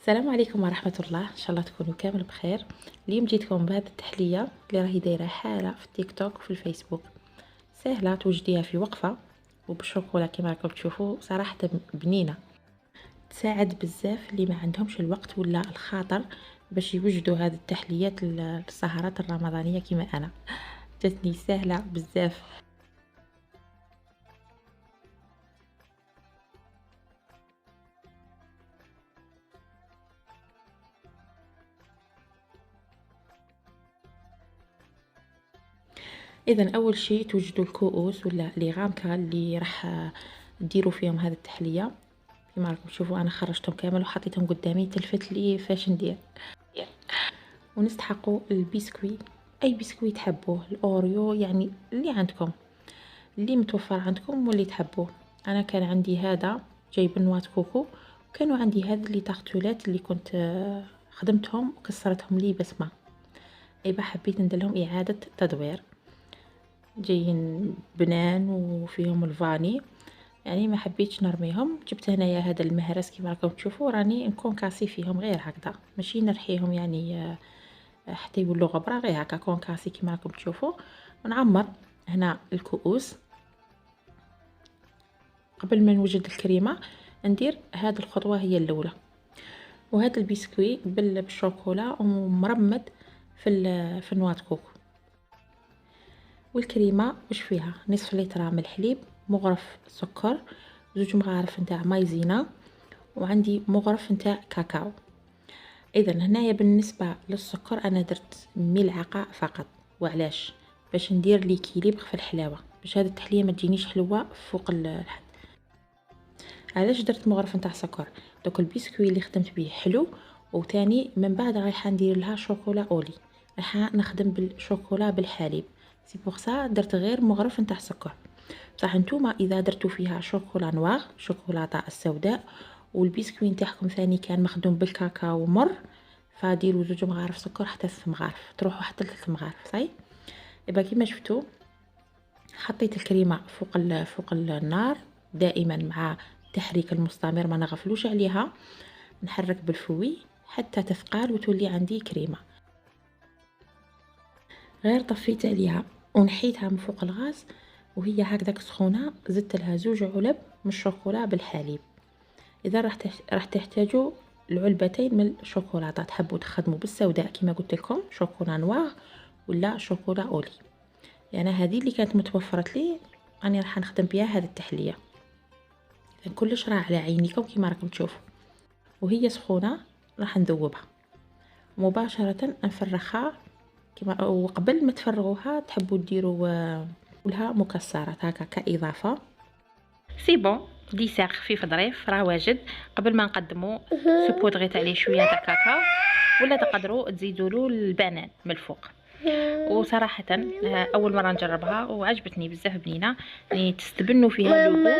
السلام عليكم ورحمة الله. ان شاء الله تكونوا كامل بخير. اليوم جيتكم بهذه التحلية اللي راهي دايرة حالة في التيك توك وفي الفيسبوك. سهلة توجديها في وقفة وبالشوكولا كما راكم تشوفوا، صراحة بنينة، تساعد بزاف اللي ما عندهمش الوقت ولا الخاطر باش يوجدوا هذه التحليات للسهرات الرمضانية كما انا. جاتني سهلة بزاف. اذا اول شيء توجدوا الكؤوس ولا لي غامكه اللي راح ديروا فيهم هذه التحليه. كما راكم تشوفوا انا خرجتهم كامل وحطيتهم قدامي، تلفت لي فاش ندير. ونستحقوا البسكويت، اي بسكويت تحبوه، الاوريو يعني اللي عندكم، اللي متوفر عندكم واللي تحبوه. انا كان عندي هذا جايب نوات كوكو، وكانوا عندي هذا اللي تارتولات اللي كنت خدمتهم وكسرتهم لي بسمه. ايبا حبيت نديرلهم اعاده تدوير. جايين بنان وفيهم الفاني، يعني ما حبيتش نرميهم. جبت هنايا هذا المهرس كما راكم تشوفوا، راني نكونكاسي فيهم غير هكذا، ماشي نرحيهم يعني حتى يولوا غبره، غير هكا كونكاسي كما راكم تشوفوا. ونعمر هنا الكؤوس. قبل ما نوجد الكريمه ندير هذه الخطوه هي الاولى. وهذا البسكوي بالشوكولا ومرمد في نواه كوكو. والكريمه واش فيها؟ نصف لتر من الحليب، مغرف سكر، 2 مغارف نتاع مايزينا، وعندي مغرف نتاع كاكاو. اذا هنايا بالنسبه للسكر انا درت ملعقه فقط. وعلاش؟ باش ندير ليكيليبر في الحلاوه، باش هذه التحليه ما تجينيش حلوه فوق الحد. علاش درت مغرف نتاع سكر؟ دوك البسكوي اللي خدمت به حلو، وثاني من بعد رايحه ندير لها شوكولا اولي، رايحه نخدم بالشوكولا بالحليب. سي بوغ سا درت غير مغرف نتاع سكر. بصح نتوما اذا درتو فيها شوكولا نوار، شوكولاته السوداء، والبسكوي نتاعكم ثاني كان مخدوم بالكاكاو مر، فديروا 2 مغارف سكر حتى 3 مغارف، تروحوا حتى 3 مغارف. صاي يبقى كيما شفتوا حطيت الكريمه فوق النار دائما مع التحريك المستمر، ما نغفلوش عليها. نحرك بالفوي حتى تثقل وتولي عندي كريمه. غير طفيت عليها ونحيتها من فوق الغاز وهي هكذاك سخونه، زدت لها 2 علب من الشوكولا بالحليب. اذا راح تحتاجوا العلبتين من الشوكولاته، تحبوا تخدموا بالسوداء كما قلت لكم شوكولا نوار ولا شوكولا اولي. يعني هذه اللي كانت متوفرت لي راني راح نخدم بها هذه التحليه. اذا كلش راه على عينيكم كما راكم تشوفوا، وهي سخونه راح نذوبها مباشره، نفرخها كما. وقبل ما تفرغوها تحبوا ديروا لها مكسرات هكا كاضافه. سي بون، ديسير خفيف ظريف راه واجد. قبل ما نقدموا سبودغيت عليه شويه تاع كاكاو، ولا تقدروا تزيدوا له البنان من الفوق. وصراحه اول مره نجربها وعجبتني بزاف، بنينه يعني تستبنوا فيها لوغو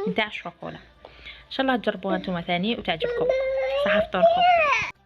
نتاع الشوكولا. ان شاء الله تجربوها نتوما ثاني وتعجبكم. صحه فطوركم.